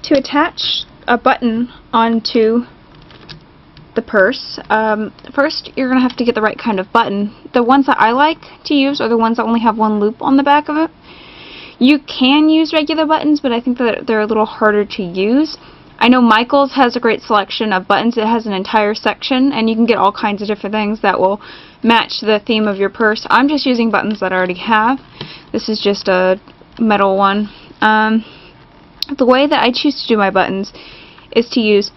to attach a button onto the purse, first you're going to have to get the right kind of button. The ones that I like to use are the ones that only have one loop on the back of it. You can use regular buttons, but I think that they're a little harder to use. I know Michaels has a great selection of buttons. It has an entire section, and you can get all kinds of different things that will match the theme of your purse. I'm just using buttons that I already have. This is just a metal one. The way that I choose to do my buttons is to use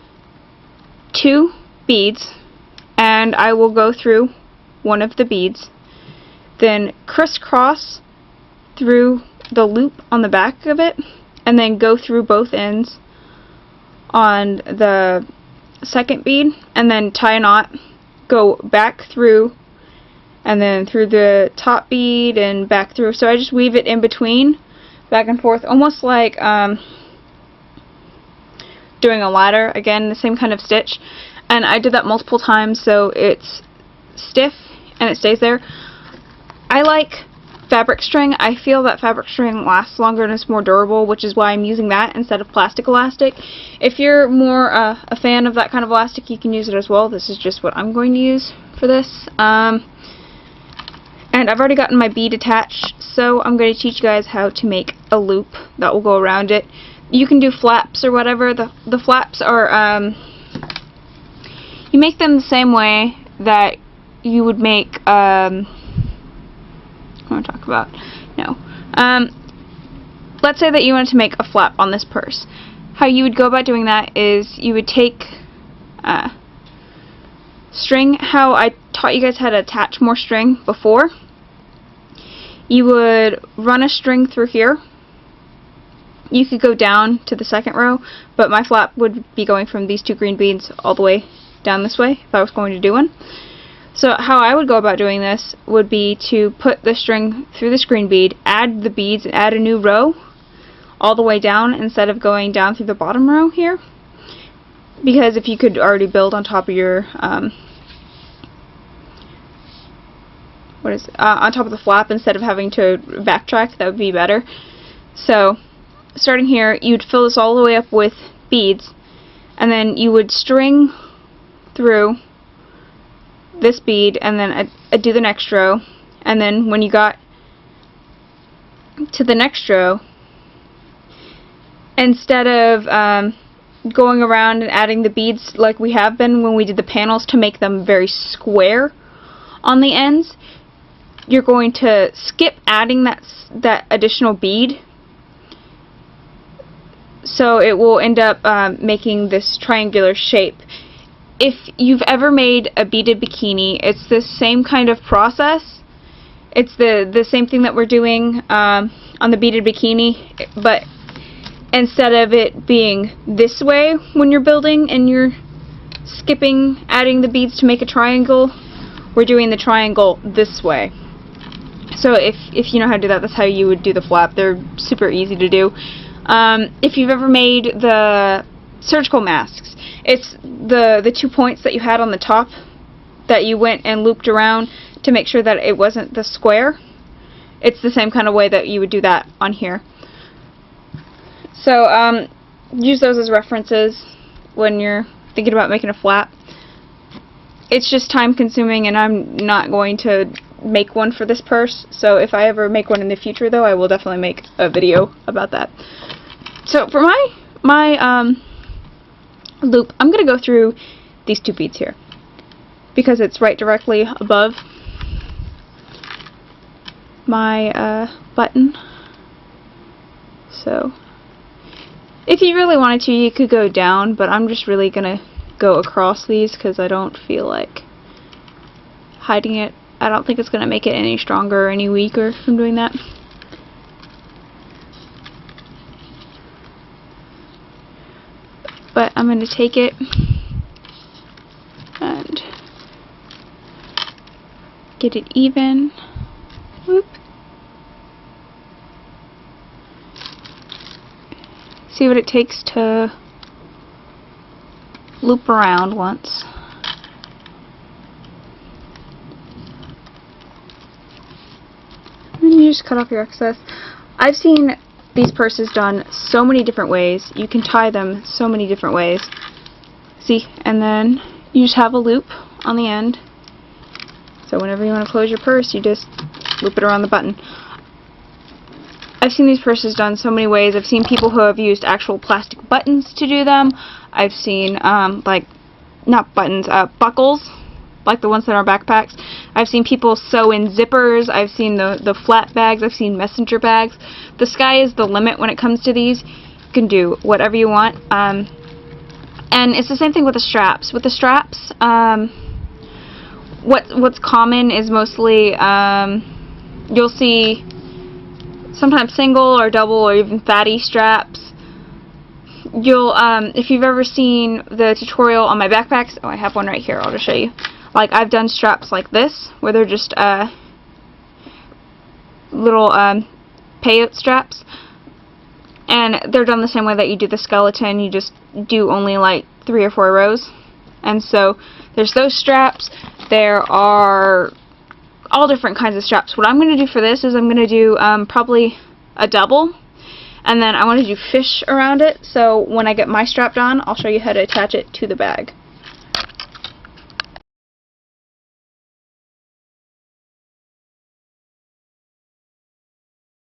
2 beads, and I will go through one of the beads, then crisscross through the loop on the back of it, and then go through both ends on the second bead, and then tie a knot, go back through, and then through the top bead and back through. So I just weave it in between, back and forth, almost like doing a ladder. Again, the same kind of stitch, and I did that multiple times so it's stiff and it stays there. I like fabric string. I feel that fabric string lasts longer and is more durable, which is why I'm using that instead of plastic elastic. If you're more a fan of that kind of elastic, you can use it as well. This is just what I'm going to use for this. And I've already gotten my bead attached, so I'm going to teach you guys how to make a loop that will go around it. You can do flaps or whatever. The flaps are, you make them the same way that you would make, what want to talk about? No. Let's say that you wanted to make a flap on this purse. How you would go about doing that is you would take string, how I taught you guys how to attach more string before. You would run a string through here. You could go down to the second row, but my flap would be going from these 2 green beads all the way down this way if I was going to do one. So how I would go about doing this would be to put the string through this green bead, add the beads, add a new row all the way down instead of going down through the bottom row here. Because if you could already build on top of your on top of the flap instead of having to backtrack, that would be better. So starting here, you'd fill this all the way up with beads, and then you would string through this bead, and then do the next row, and then when you got to the next row, instead of going around and adding the beads like we have been when we did the panels to make them very square on the ends, you're going to skip adding that additional bead, so it will end up making this triangular shape. If you've ever made a beaded bikini, it's the same kind of process. It's the same thing that we're doing on the beaded bikini, but instead of it being this way when you're building and you're skipping adding the beads to make a triangle, we're doing the triangle this way. So if you know how to do that, that's how you would do the flap. They're super easy to do. If you've ever made the surgical masks, it's the 2 points that you had on the top that you went and looped around to make sure that it wasn't the square. It's the same kind of way that you would do that on here. So use those as references when you're thinking about making a flap. It's just time consuming, and I'm not going to make one for this purse, so if I ever make one in the future though, I will definitely make a video about that. So for my loop, I'm going to go through these 2 beads here because it's right directly above my button. So if you really wanted to, you could go down, but I'm just really going to go across these because I don't feel like hiding it. I don't think it's going to make it any stronger or any weaker from doing that. But I'm going to take it and get it even. Whoop. See what it takes to loop around once. And you just cut off your excess. I've seen these purses done so many different ways. You can tie them so many different ways. See, and then you just have a loop on the end. So whenever you want to close your purse, you just loop it around the button. I've seen these purses done so many ways. I've seen people who have used actual plastic buttons to do them. I've seen, like, not buttons, buckles, like the ones that are backpacks. I've seen people sew in zippers. I've seen the flat bags. I've seen messenger bags. The sky is the limit when it comes to these. You can do whatever you want. And it's the same thing with the straps. With the straps, what's common is mostly, you'll see sometimes single or double or even fatty straps. You'll, if you've ever seen the tutorial on my backpacks, oh, I have one right here, I'll just show you. Like, I've done straps like this, where they're just, little, payout straps. And they're done the same way that you do the skeleton. You just do only, like, 3 or 4 rows. And so, there's those straps. There are all different kinds of straps. What I'm going to do for this is I'm going to do, probably a double. And then I want to do fish around it, so when I get my strap on, I'll show you how to attach it to the bag.